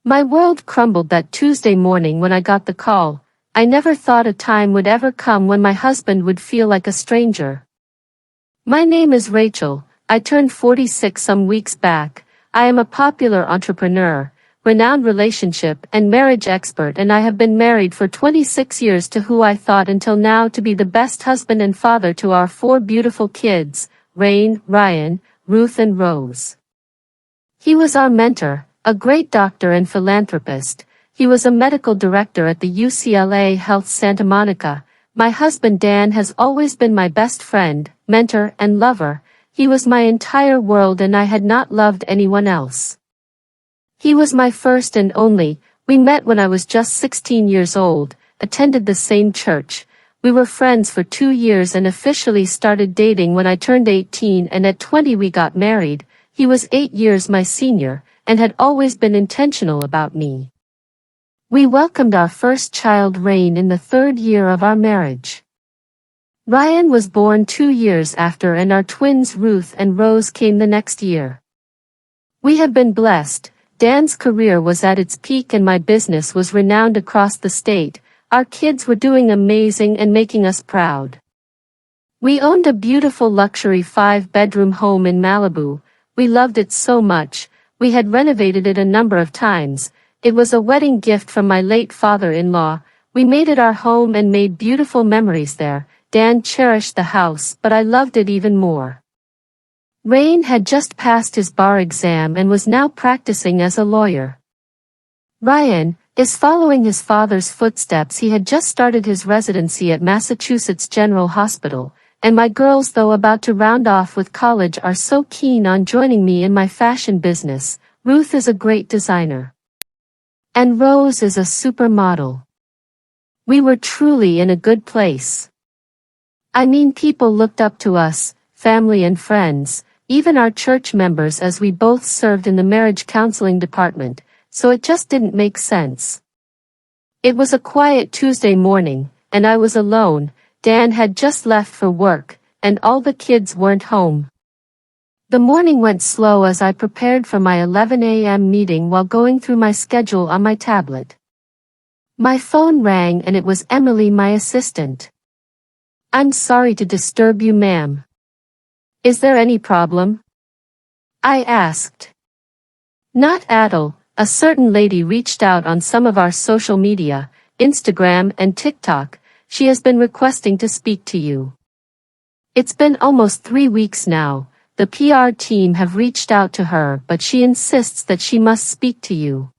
My world crumbled that Tuesday morning when I got the call. I never thought a time would ever come when my husband would feel like a stranger. My name is Rachel. I turned 46 some weeks back. I am a popular entrepreneur, renowned relationship and marriage expert, and I have been married for 26 years to who I thought until now to be the best husband and father to our 4 beautiful kids, Rain, Ryan, Ruth and Rose. He was our mentor, a great doctor and philanthropist. He was a medical director at the UCLA Health Santa Monica. My husband Dan has always been my best friend, mentor and lover. He was my entire world and I had not loved anyone else. He was my first and only. We met when I was just 16 years old, attended the same church. We were friends for 2 years and officially started dating when I turned 18, and at 20 we got married. He was 8 years my senior, and had always been intentional about me. We welcomed our first child Rain in the 3rd year of our marriage. Ryan was born 2 years after, and our twins Ruth and Rose came the next year. We have been blessed. Dan's career was at its peak and my business was renowned across the state. Our kids were doing amazing and making us proud. We owned a beautiful luxury 5-bedroom home in Malibu. We loved it so much. We had renovated it a number of times. It was a wedding gift from my late father-in-law. We made it our home and made beautiful memories there. Dan cherished the house, but I loved it even more. Rain had just passed his bar exam and was now practicing as a lawyer. Ryan is following his father's footsteps. He had just started his residency at Massachusetts General Hospital, and my girls, though about to round off with college, are so keen on joining me in my fashion business. Ruth is a great designer. And Rose is a supermodel. We were truly in a good place. I mean, people looked up to us, family and friends, even our church members, as we both served in the marriage counseling department, so it just didn't make sense. It was a quiet Tuesday morning, and I was alone. Dan had just left for work, and all the kids weren't home. The morning went slow as I prepared for my 11 a.m. meeting while going through my schedule on my tablet. My phone rang and it was Emily, my assistant. "I'm sorry to disturb you, ma'am. Is there any problem?" I asked. "Not at all. A certain lady reached out on some of our social media, Instagram and TikTok. She has been requesting to speak to you. It's been almost 3 weeks now. The PR team have reached out to her, but she insists that she must speak to you."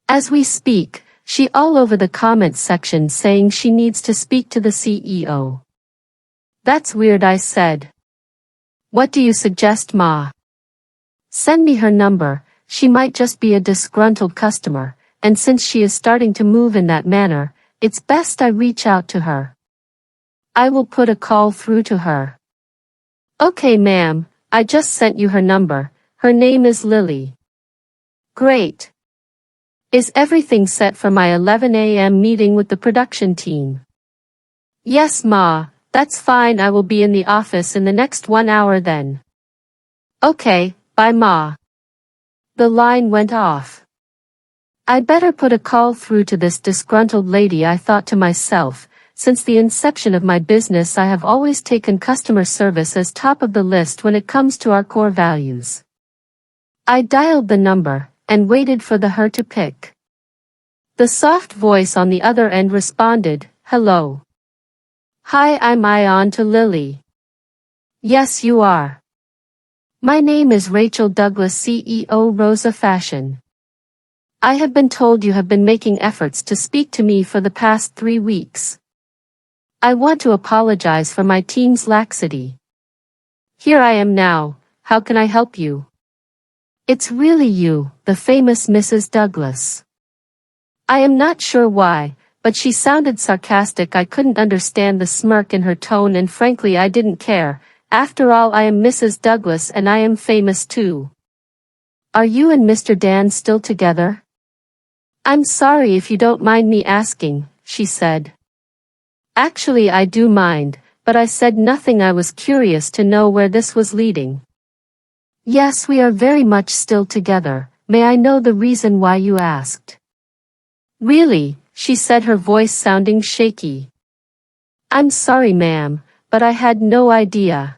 As we speak, she all over the comments section saying she needs to speak to the CEO. "That's weird," I said. "What do you suggest, Ma?" "Send me her number. She might just be a disgruntled customer, and since she is starting to move in that manner, it's best I reach out to her. I will put a call through to her." "Okay, ma'am, I just sent you her number. Her name is Lily." "Great. Is everything set for my 11 a.m. meeting with the production team?" "Yes, Ma, that's fine. I will be in the office in the next 1 hour then." "Okay, bye, Ma." The line went off. I'd better put a call through to this disgruntled lady, I thought to myself. Since the inception of my business, I have always taken customer service as top of the list when it comes to our core values. I dialed the number and waited for her to pick. The soft voice on the other end responded, "Hello. Hi, am I on to Lily?" "Yes, you are. My name is Rachel Douglas, CEO, Rosa Fashion. I have been told you have been making efforts to speak to me for the past 3 weeks. I want to apologize for my team's laxity. Here I am now. How can I help you?" "It's really you, the famous Mrs. Douglas." I am not sure why, but she sounded sarcastic. I couldn't understand the smirk in her tone, and frankly I didn't care. After all, I am Mrs. Douglas and I am famous too. "Are you and Mr. Dan still together?" "I'm sorry if you don't mind me asking," she said. "Actually I do mind, but I said nothing. I was curious to know where this was leading." "Yes, we are very much still together. may I know the reason why you asked? Really, she said, her voice sounding shaky. I'm sorry, ma'am, but I had no idea.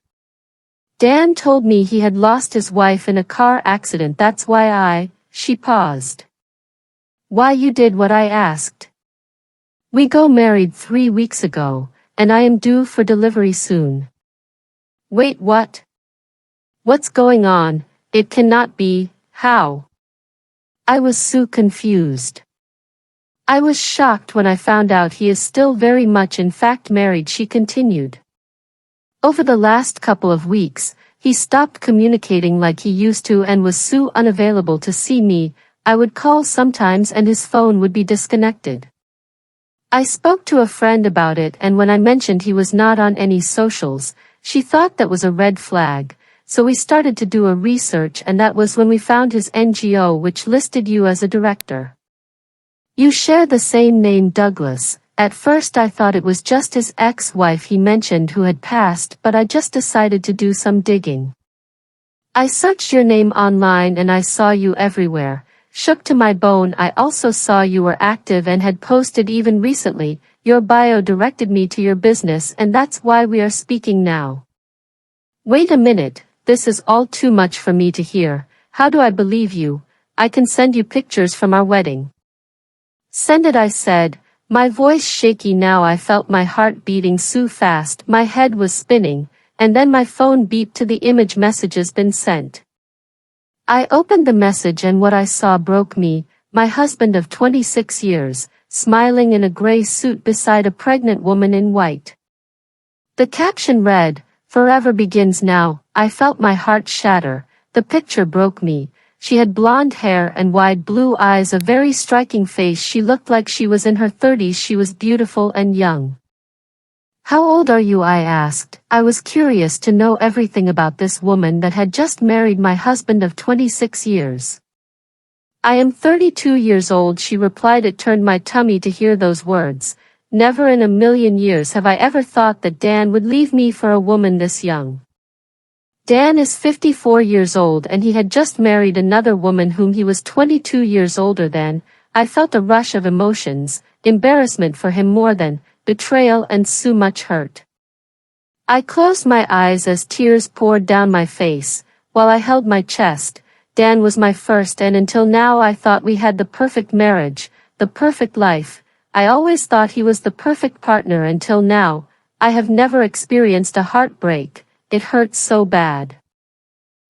Dan told me he had lost his wife in a car accident. That's why she paused. Why you did what I asked? We got married 3 weeks ago, and I am due for delivery soon. Wait, what? What's going on? It cannot be, how? I was so confused. I was shocked when I found out he is still very much in fact married, she continued. Over the last couple of weeks, he stopped communicating like he used to and was so unavailable to see me. I would call sometimes and his phone would be disconnected. I spoke to a friend about it, and when I mentioned he was not on any socials, she thought that was a red flag, so we started to do a research, and that was when we found his NGO, which listed you as a director. You share the same name, Douglas. At first I thought it was just his ex-wife he mentioned who had passed, but I just decided to do some digging. I searched your name online and I saw you everywhere. Shook to my bone. I also saw you were active and had posted even recently. Your bio directed me to your business, and that's why we are speaking now. Wait a minute, this is all too much for me to hear. How do I believe you? I can send you pictures from our wedding. Send it, I said, my voice shaky now. I felt my heart beating so fast, my head was spinning, and then my phone beeped to the image messages been sent. I opened the message and what I saw broke me. My husband of 26 years, smiling in a gray suit beside a pregnant woman in white. The caption read, "Forever begins now." I felt my heart shatter. The picture broke me. She had blonde hair and wide blue eyes, a very striking face. She looked like she was in her 30s. She was beautiful and young. How old are you? I asked. I was curious to know everything about this woman that had just married my husband of 26 years. I am 32 years old, she replied. It turned my tummy to hear those words. Never in a million years have I ever thought that Dan would leave me for a woman this young. Dan is 54 years old and he had just married another woman whom he was 22 years older than. I felt a rush of emotions, embarrassment for him more than betrayal, and so much hurt. I closed my eyes as tears poured down my face, while I held my chest. Dan was my first, and until now I thought we had the perfect marriage, the perfect life. I always thought he was the perfect partner until now. I have never experienced a heartbreak. It hurts so bad.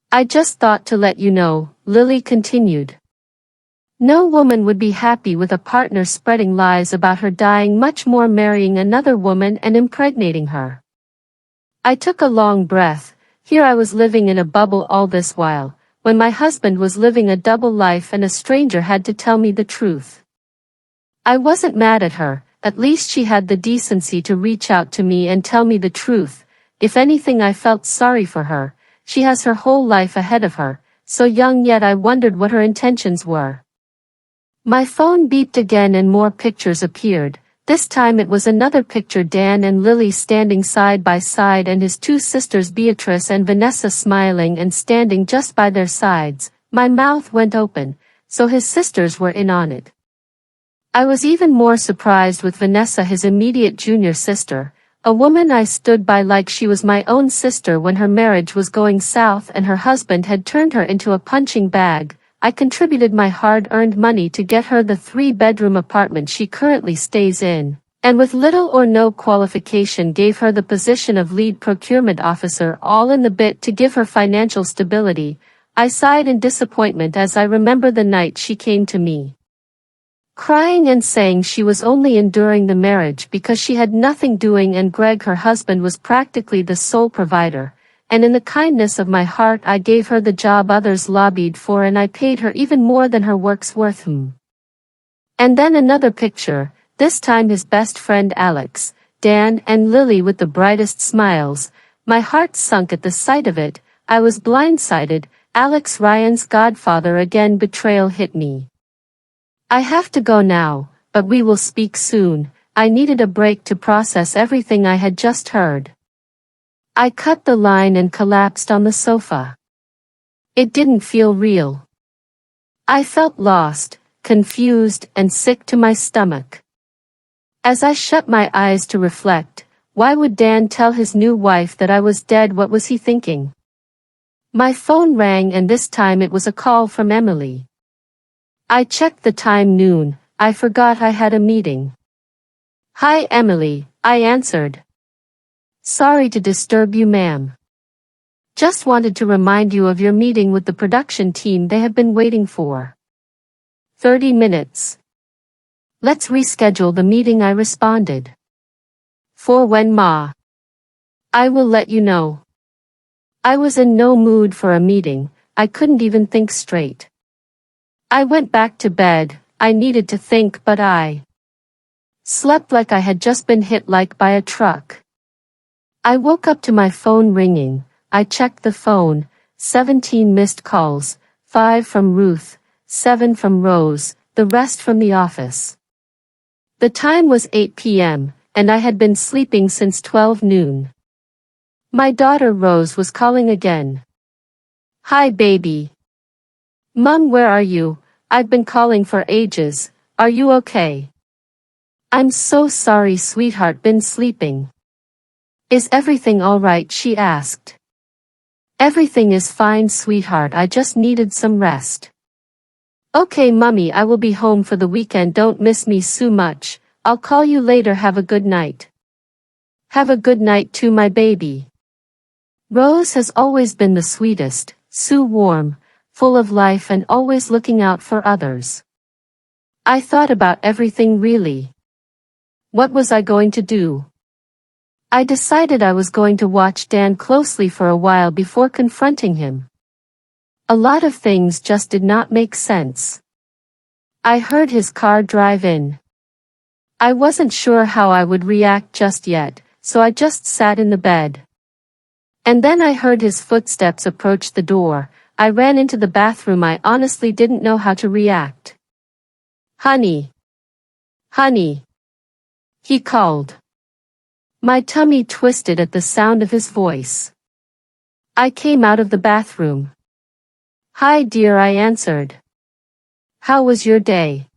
I just thought to let you know, Lily continued. No woman would be happy with a partner spreading lies about her dying, much more marrying another woman and impregnating her. I took a long breath. Here I was living in a bubble all this while, when my husband was living a double life and a stranger had to tell me the truth. I wasn't mad at her, at least she had the decency to reach out to me and tell me the truth. If anything, I felt sorry for her. She has her whole life ahead of her, so young, yet I wondered what her intentions were. My phone beeped again and more pictures appeared. This time it was another picture, Dan and Lily standing side by side and his two sisters Beatrice and Vanessa smiling and standing just by their sides. My mouth went open, so his sisters were in on it. I was even more surprised with Vanessa, his immediate junior sister, a woman I stood by like she was my own sister when her marriage was going south and her husband had turned her into a punching bag. I contributed my hard-earned money to get her the 3-bedroom apartment she currently stays in, and with little or no qualification gave her the position of lead procurement officer, all in the bit to give her financial stability. I sighed in disappointment as I remember the night she came to me, crying and saying she was only enduring the marriage because she had nothing doing and Greg, her husband, was practically the sole provider. And in the kindness of my heart I gave her the job others lobbied for, and I paid her even more than her work's worth. And then another picture, this time his best friend Alex, Dan and Lily with the brightest smiles. My heart sunk at the sight of it. I was blindsided. Alex, Ryan's godfather again. Betrayal hit me. I have to go now, but we will speak soon. I needed a break to process everything I had just heard. I cut the line and collapsed on the sofa. It didn't feel real. I felt lost, confused, and sick to my stomach. As I shut my eyes to reflect, why would Dan tell his new wife that I was dead? What was he thinking? My phone rang, and this time it was a call from Emily. I checked the time: noon. I forgot I had a meeting. Hi Emily, I answered. Sorry to disturb you, ma'am. Just wanted to remind you of your meeting with the production team. They have been waiting for 30 minutes. Let's reschedule the meeting, I responded. For when, ma? I will let you know. I was in no mood for a meeting. I couldn't even think straight. I went back to bed. I needed to think, but I slept like I had just been hit by a truck. I woke up to my phone ringing. I checked the phone. 17 missed calls, 5 from Ruth, 7 from Rose, the rest from the office. The time was 8 p.m., and I had been sleeping since 12 noon. My daughter Rose was calling again. Hi baby. Mom, where are you? I've been calling for ages. Are you okay? I'm so sorry, sweetheart. Been sleeping. Is everything all right? She asked. Everything is fine, sweetheart. I just needed some rest. Okay, Mummy, I will be home for the weekend. Don't miss me so much. I'll call you later. Have a good night. Have a good night too, my baby. Rose has always been the sweetest, so warm, full of life, and always looking out for others. I thought about everything really. What was I going to do? I decided I was going to watch Dan closely for a while before confronting him. A lot of things just did not make sense. I heard his car drive in. I wasn't sure how I would react just yet, so I just sat in the bed. And then I heard his footsteps approach the door. I ran into the bathroom. I honestly didn't know how to react. Honey. Honey. He called. My tummy twisted at the sound of his voice. I came out of the bathroom. Hi dear, I answered. How was your day?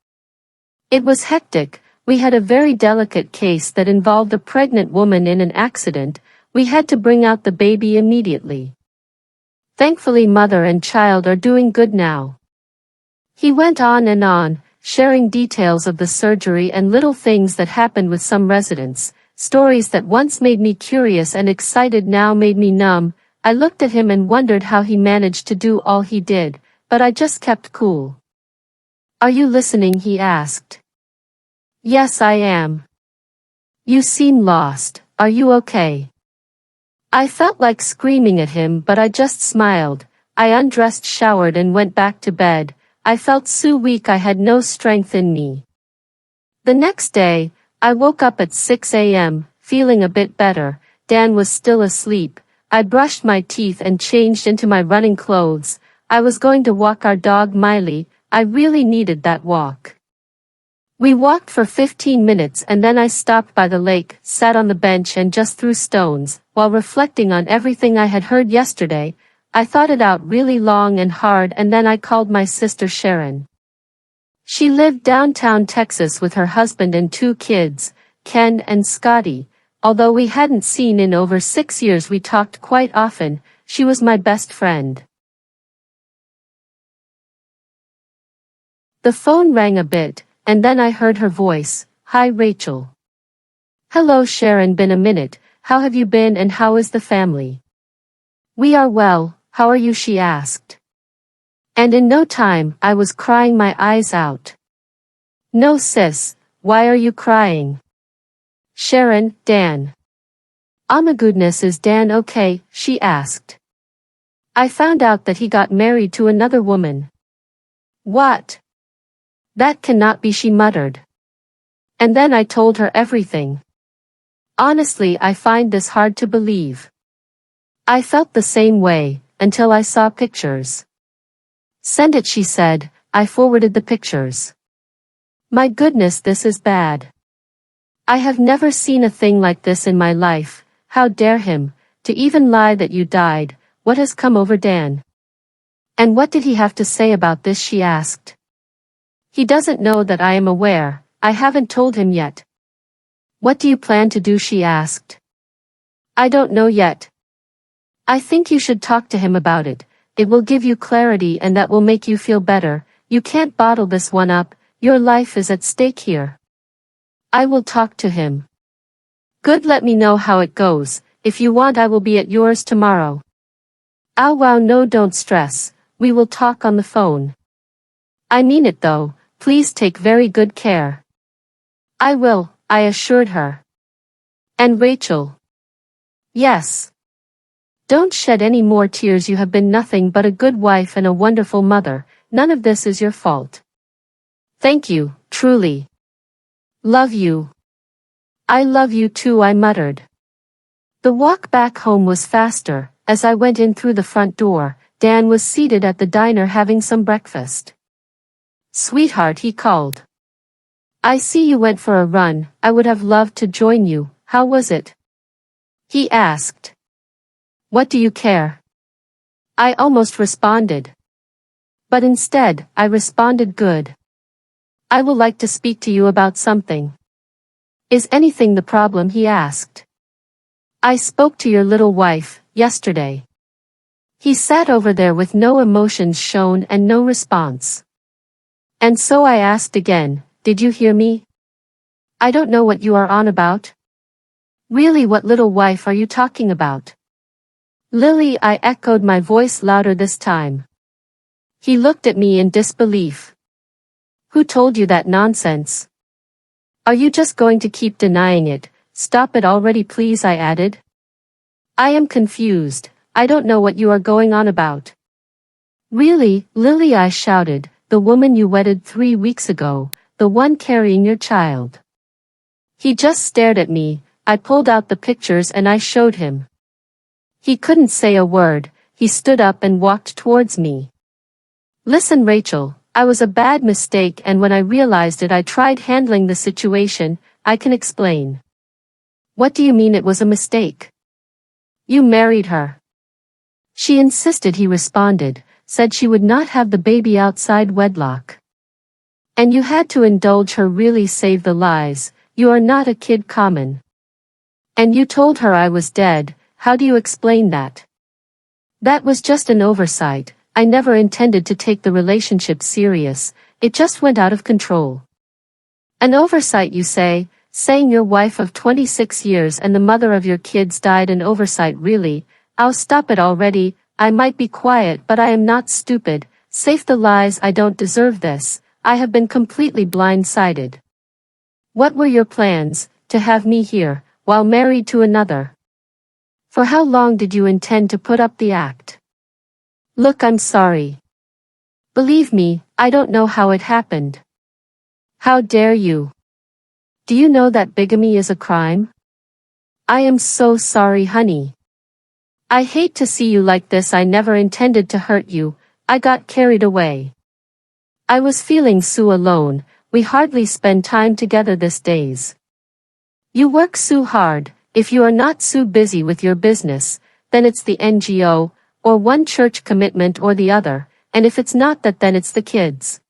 It was hectic. We had a very delicate case that involved a pregnant woman in an accident. We had to bring out the baby immediately. Thankfully, mother and child are doing good now. He went on and on, sharing details of the surgery and little things that happened with some residents. Stories that once made me curious and excited now made me numb. I looked at him and wondered how he managed to do all he did, but I just kept cool. Are you listening? He asked. Yes, I am. You seem lost. Are you okay? I felt like screaming at him, but I just smiled. I undressed, showered, and went back to bed. I felt so weak I had no strength in me. The next day, I woke up at 6 a.m., feeling a bit better. Dan was still asleep. I brushed my teeth and changed into my running clothes. I was going to walk our dog Miley. I really needed that walk. We walked for 15 minutes and then I stopped by the lake, sat on the bench and just threw stones. While reflecting on everything I had heard yesterday, I thought it out really long and hard, and then I called my sister Sharon. She lived downtown Texas with her husband and 2 kids, Ken and Scotty. Although we hadn't seen in over 6 years, we talked quite often. She was my best friend. The phone rang a bit, and then I heard her voice. Hi Rachel. Hello Sharon, been a minute. How have you been and how is the family? We are well. How are you? She asked. And in no time, I was crying my eyes out. No sis, why are you crying? Sharon, Dan. Oh my goodness, is Dan okay? She asked. I found out that he got married to another woman. What? That cannot be, she muttered. And then I told her everything. Honestly, I find this hard to believe. I felt the same way, until I saw pictures. Send it, she said. I forwarded the pictures. My goodness, this is bad. I have never seen a thing like this in my life. How dare him, to even lie that you died. What has come over Dan? And what did he have to say about this, she asked. He doesn't know that I am aware, I haven't told him yet. What do you plan to do, she asked. I don't know yet. I think you should talk to him about it. It will give you clarity and that will make you feel better. You can't bottle this one up, your life is at stake here. I will talk to him. Good, let me know how it goes. If you want, I will be at yours tomorrow. Oh wow, no, don't stress. We will talk on the phone. I mean it though, please take very good care. I will, I assured her. And Rachel? Yes. Don't shed any more tears, you have been nothing but a good wife and a wonderful mother, none of this is your fault. Thank you, truly. Love you. I love you too, I muttered. The walk back home was faster. As I went in through the front door, Dan was seated at the diner having some breakfast. Sweetheart, he called. I see you went for a run, I would have loved to join you, how was it? He asked. What do you care? I almost responded. But instead, I responded good. I will like to speak to you about something. Is anything the problem, he asked. I spoke to your little wife, yesterday. He sat over there with no emotions shown and no response. And so I asked again, did you hear me? I don't know what you are on about. Really, what little wife are you talking about? Lily, I echoed, my voice louder this time. He looked at me in disbelief. Who told you that nonsense? Are you just going to keep denying it? Stop it already, please, I added. I am confused. I don't know what you are going on about. Really, Lily, I shouted, the woman you wedded 3 weeks ago, the one carrying your child. He just stared at me. I pulled out the pictures and I showed him. He couldn't say a word. He stood up and walked towards me. Listen, Rachel, I was a bad mistake, and when I realized it, I tried handling the situation. I can explain. What do you mean it was a mistake? You married her. She insisted, he responded, said she would not have the baby outside wedlock. And you had to indulge her, really, save the lies. You are not a kid common. And you told her I was dead. How do you explain that? That was just an oversight. I never intended to take the relationship serious. It just went out of control. An oversight, you say? Saying your wife of 26 years and the mother of your kids died an oversight, really? I'll stop it already. I might be quiet, but I am not stupid. Save the lies, I don't deserve this. I have been completely blindsided. What were your plans? To have me here, while married to another? For how long did you intend to put up the act? Look, I'm sorry. Believe me, I don't know how it happened. How dare you? Do you know that bigamy is a crime? I am so sorry, honey. I hate to see you like this. I never intended to hurt you. I got carried away. I was feeling so alone. We hardly spend time together these days. You work so hard. If you are not so busy with your business, then it's the NGO, or one church commitment or the other, and if it's not that, then it's the kids.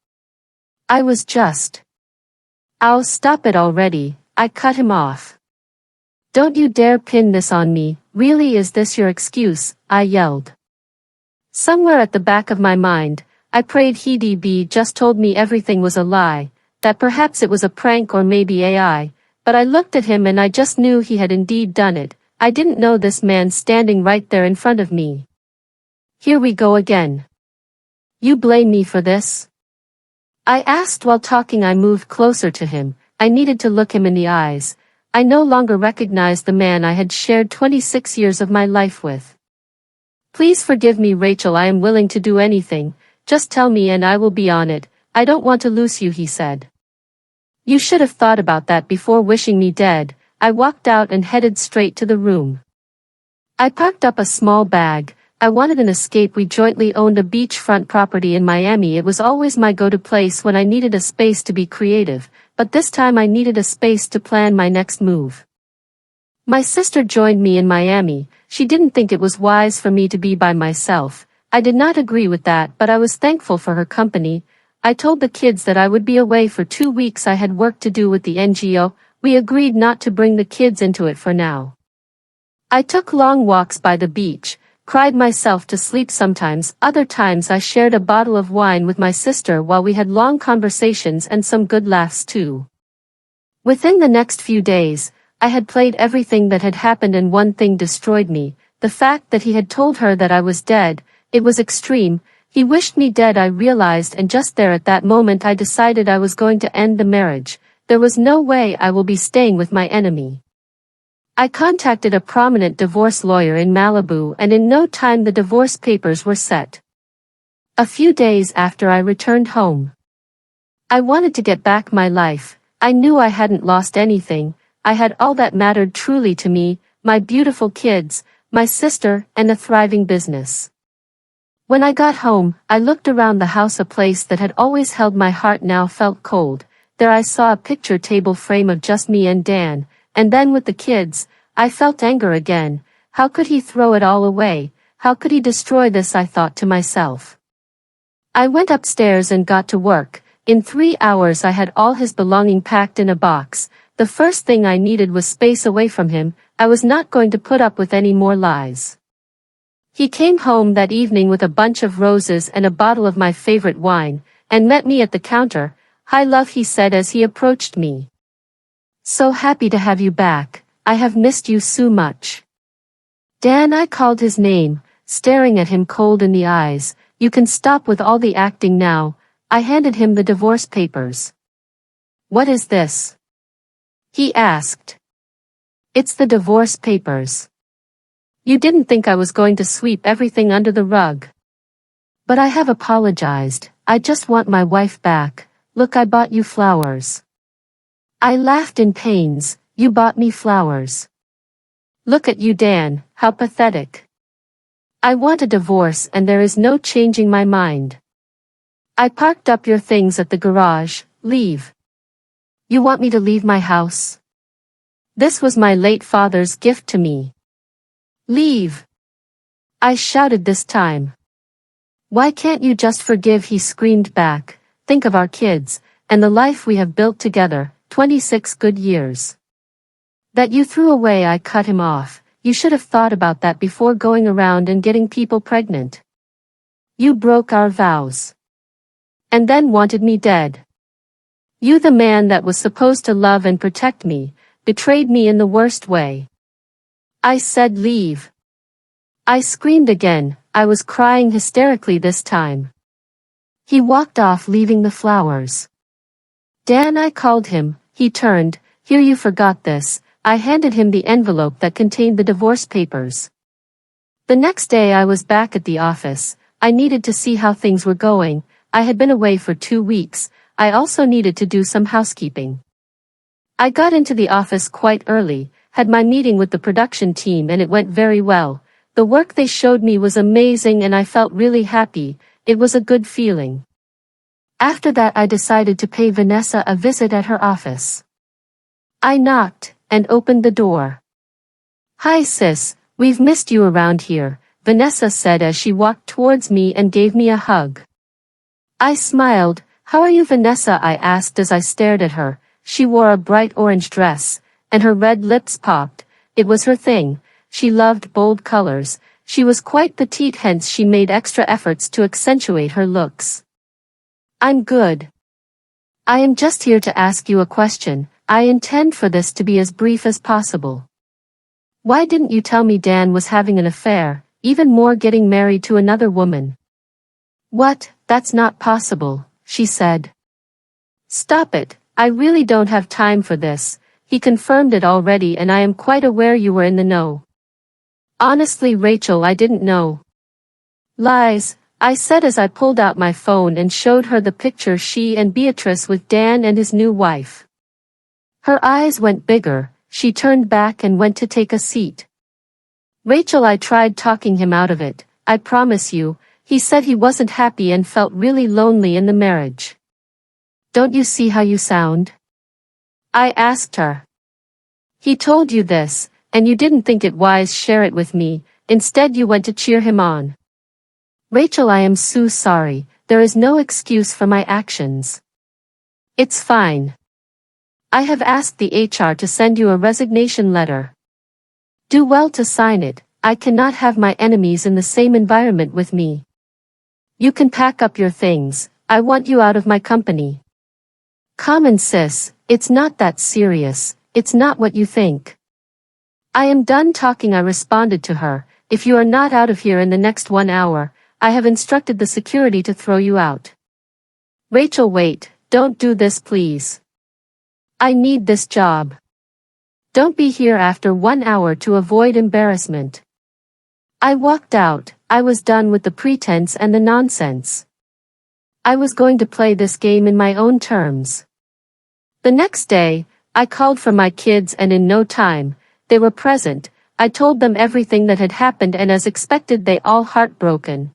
I was just... I'll stop it already, I cut him off. Don't you dare pin this on me, really, is this your excuse? I yelled. Somewhere at the back of my mind, I prayed he'd be just told me everything was a lie, that perhaps it was a prank or maybe AI, but I looked at him and I just knew he had indeed done it. I didn't know this man standing right there in front of me. Here we go again. You blame me for this? I asked while talking. I moved closer to him. I needed to look him in the eyes. I no longer recognized the man I had shared 26 years of my life with. Please forgive me, Rachel, I am willing to do anything. Just tell me and I will be on it. I don't want to lose you, he said. You should have thought about that before wishing me dead. I walked out and headed straight to the room. I packed up a small bag. I wanted an escape. We jointly owned a beachfront property in Miami. It was always my go-to place when I needed a space to be creative, but this time I needed a space to plan my next move. My sister joined me in Miami. She didn't think it was wise for me to be by myself. I did not agree with that, but I was thankful for her company. I told the kids that I would be away for 2 weeks. I had work to do with the NGO. We agreed not to bring the kids into it for now. I took long walks by the beach, cried myself to sleep sometimes. Other times I shared a bottle of wine with my sister while we had long conversations and some good laughs too. Within the next few days, I had played everything that had happened, and one thing destroyed me: the fact that he had told her that I was dead. It was extreme. He wished me dead, I realized, and just there at that moment I decided I was going to end the marriage. There was no way I will be staying with my enemy. I contacted a prominent divorce lawyer in Malibu, and in no time the divorce papers were set. A few days after I returned home, I wanted to get back my life. I knew I hadn't lost anything. I had all that mattered truly to me: my beautiful kids, my sister, and a thriving business. When I got home, I looked around the house. A place that had always held my heart now felt cold. There I saw a picture table frame of just me and Dan, and then with the kids. I felt anger again. How could he throw it all away? How could he destroy this? I thought to myself. I went upstairs and got to work. In 3 hours I had all his belonging packed in a box. The first thing I needed was space away from him. I was not going to put up with any more lies. He came home that evening with a bunch of roses and a bottle of my favorite wine, and met me at the counter. "Hi love," he said as he approached me. "So happy to have you back. I have missed you so much." "Dan," I called his name, staring at him cold in the eyes. "You can stop with all the acting now." I handed him the divorce papers. "What is this?" he asked. "It's the divorce papers. You didn't think I was going to sweep everything under the rug. But I have apologized. I just want my wife back. Look, I bought you flowers." I laughed in pains. "You bought me flowers? Look at you, Dan, how pathetic. I want a divorce and there is no changing my mind. I parked up your things at the garage. Leave. You want me to leave my house? This was my late father's gift to me. Leave." I shouted this time. "Why can't you just forgive?" he screamed back. "Think of our kids, and the life we have built together, 26 good years. That you threw away." I cut him off. "You should have thought about that before going around and getting people pregnant. You broke our vows. And then wanted me dead. You, the man that was supposed to love and protect me, betrayed me in the worst way." I said, "Leave." I screamed again. I was crying hysterically this time. He walked off, leaving the flowers. "Dan," I called him. He turned. "Here, you forgot this." I handed him the envelope that contained the divorce papers. The next day I was back at the office. I needed to see how things were going. I had been away for 2 weeks. I also needed to do some housekeeping. I got into the office quite early, had my meeting with the production team, and it went very well. The work they showed me was amazing and I felt really happy. It was a good feeling. After that I decided to pay Vanessa a visit at her office. I knocked, and opened the door. "Hi sis, we've missed you around here," Vanessa said as she walked towards me and gave me a hug. I smiled. "How are you, Vanessa?" I asked as I stared at her. She wore a bright orange dress, and her red lips popped. It was her thing. She loved bold colors. She was quite petite, hence she made extra efforts to accentuate her looks. "I'm good. I am just here to ask you a question. I intend for this to be as brief as possible. Why didn't you tell me Dan was having an affair, even more, getting married to another woman?" "What? That's not possible," she said. "Stop it. I really don't have time for this. He confirmed it already and I am quite aware you were in the know." "Honestly, Rachel, I didn't know." "Lies," I said as I pulled out my phone and showed her the picture, she and Beatrice with Dan and his new wife. Her eyes went bigger. She turned back and went to take a seat. "Rachel," I tried talking him out of it. "I promise you, he said he wasn't happy and felt really lonely in the marriage." "Don't you see how you sound?" I asked her. "He told you this, and you didn't think it wise share it with me. Instead you went to cheer him on." Rachel, I am so sorry, there is no excuse for my actions. It's fine. I have asked the HR to send you a resignation letter. Do well to sign it. I cannot have my enemies in the same environment with me. You can pack up your things, I want you out of my company. Come on, sis, it's not that serious, it's not what you think. I am done talking, I responded to her. If you are not out of here in the next 1 hour, I have instructed the security to throw you out. Rachel, wait, don't do this please. I need this job. Don't be here after 1 hour to avoid embarrassment. I walked out. I was done with the pretense and the nonsense. I was going to play this game in my own terms. The next day, I called for my kids and in no time, they were present. I told them everything that had happened and as expected they all heartbroken.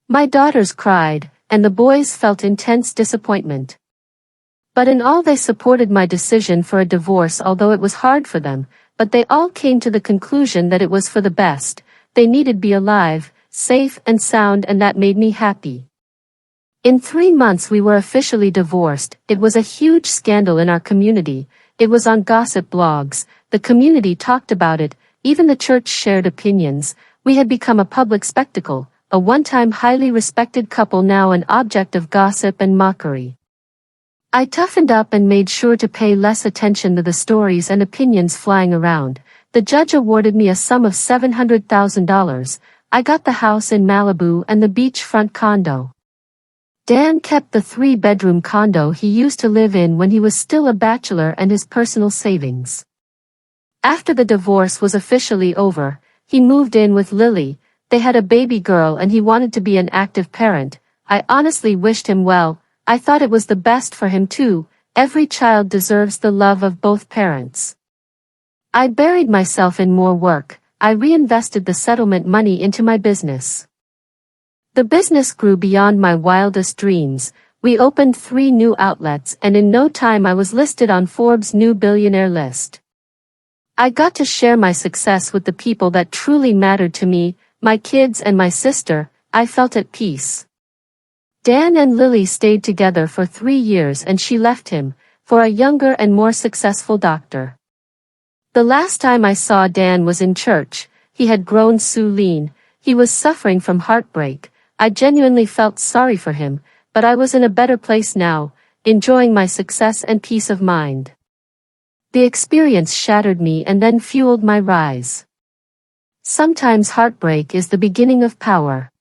My daughters cried, and the boys felt intense disappointment. But in all they supported my decision for a divorce, although it was hard for them, but they all came to the conclusion that it was for the best. They needed to be alive, safe and sound, and that made me happy. In 3 months we were officially divorced. It was a huge scandal in our community. It was on gossip blogs. The community talked about it. Even the church shared opinions. We had become a public spectacle, a one-time highly respected couple, now an object of gossip and mockery. I toughened up and made sure to pay less attention to the stories and opinions flying around. The judge awarded me a sum of $700,000. I got the house in Malibu and the beachfront condo. Dan kept the 3-bedroom condo he used to live in when he was still a bachelor and his personal savings. After the divorce was officially over, he moved in with Lily. They had a baby girl and he wanted to be an active parent. I honestly wished him well. I thought it was the best for him too. Every child deserves the love of both parents. I buried myself in more work. I reinvested the settlement money into my business. The business grew beyond my wildest dreams. We opened 3 new outlets and in no time I was listed on Forbes' new billionaire list. I got to share my success with the people that truly mattered to me, my kids and my sister. I felt at peace. Dan and Lily stayed together for 3 years and she left him, for a younger and more successful doctor. The last time I saw Dan was in church. He had grown so lean. He was suffering from heartbreak. I genuinely felt sorry for him, but I was in a better place now, enjoying my success and peace of mind. The experience shattered me and then fueled my rise. Sometimes heartbreak is the beginning of power.